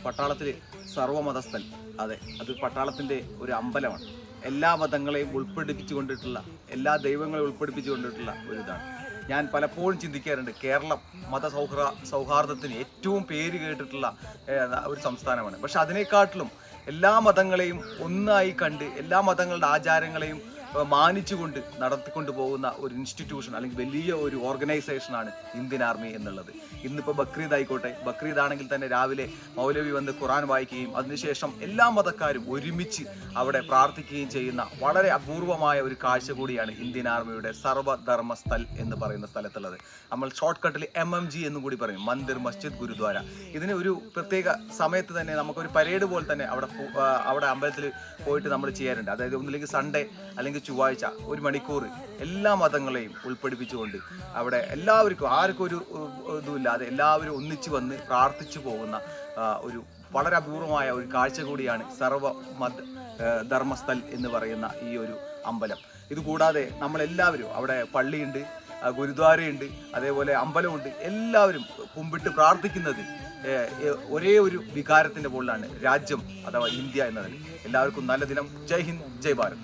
പട്ടാളത്തിൽ സർവ്വമതസ്ഥൻ. അതെ, അത് പട്ടാളത്തിൻ്റെ ഒരു അമ്പലമാണ്. എല്ലാ മതങ്ങളെയും ഉൾപ്പെടുപ്പിച്ചുകൊണ്ടിട്ടുള്ള, എല്ലാ ദൈവങ്ങളെയും ഉൾപ്പെടുപ്പിച്ചുകൊണ്ടിട്ടുള്ള ഒരു ഇതാണ്. ഞാൻ പലപ്പോഴും ചിന്തിക്കാറുണ്ട്, കേരളം സൗഹാർദ്ദത്തിന് ഏറ്റവും പേര് കേട്ടിട്ടുള്ള ഒരു സംസ്ഥാനമാണ്. പക്ഷെ അതിനെക്കാട്ടിലും എല്ലാ മതങ്ങളെയും ഒന്നായി കണ്ട് എല്ലാ മതങ്ങളുടെ ആചാരങ്ങളെയും മാനിച്ചുകൊണ്ട് നടത്തിക്കൊണ്ട് പോകുന്ന ഒരു ഇൻസ്റ്റിറ്റ്യൂഷൻ അല്ലെങ്കിൽ വലിയ ഒരു ഓർഗനൈസേഷനാണ് ഇന്ത്യൻ ആർമി എന്നുള്ളത്. ഇന്നിപ്പോൾ ബക്രീദ് ആയിക്കോട്ടെ, ബക്രീദ് ആണെങ്കിൽ തന്നെ രാവിലെ മൗലവി വന്ന് ഖുർആൻ വായിക്കുകയും അതിനുശേഷം എല്ലാ മതക്കാരും ഒരുമിച്ച് അവിടെ പ്രാർത്ഥിക്കുകയും ചെയ്യുന്ന വളരെ അപൂർവമായ ഒരു കാഴ്ച കൂടിയാണ് ഇന്ത്യൻ ആർമിയുടെ സർവ്വധർമ്മ സ്ഥൽ എന്ന് പറയുന്ന സ്ഥലത്തുള്ളത്. നമ്മൾ ഷോർട്ട് കട്ടിൽ MMG എന്നും കൂടി പറയും, മന്ദിർ, മസ്ജിദ്, ഗുരുദ്വാര. ഇതിന് ഒരു പ്രത്യേക സമയത്ത് തന്നെ നമുക്കൊരു പരേഡ് പോലെ തന്നെ അവിടെ അമ്പലത്തിൽ പോയിട്ട് നമ്മൾ ചെയ്യാറുണ്ട്. അതായത് ഒന്നില്ലെങ്കിൽ സൺഡേ അല്ലെങ്കിൽ ചൊവ്വാഴ്ച 1 മണിക്കൂർ എല്ലാ മതങ്ങളെയും ഉൾപ്പെടുപ്പിച്ചുകൊണ്ട് അവിടെ എല്ലാവർക്കും ആർക്കും ഒരു ഇതുമില്ലാതെ എല്ലാവരും ഒന്നിച്ചു വന്ന് പ്രാർത്ഥിച്ചു പോകുന്ന ഒരു വളരെ അപൂർവമായ ഒരു കാഴ്ച കൂടിയാണ് ധർമ്മസ്ഥൽ എന്ന് പറയുന്ന ഈ ഒരു അമ്പലം. ഇതുകൂടാതെ നമ്മളെല്ലാവരും അവിടെ പള്ളിയുണ്ട്, ഗുരുദ്വാരയുണ്ട്, അതേപോലെ അമ്പലമുണ്ട്. എല്ലാവരും കുമ്പിട്ട് പ്രാർത്ഥിക്കുന്നത് ഒരേ ഒരു വികാരത്തിൻ്റെ മുകളിലാണ്, രാജ്യം അഥവാ ഇന്ത്യ എന്നതിൽ. എല്ലാവർക്കും നല്ല ദിനം. ജയ് ഹിന്ദ്, ജയ് ഭാരത്.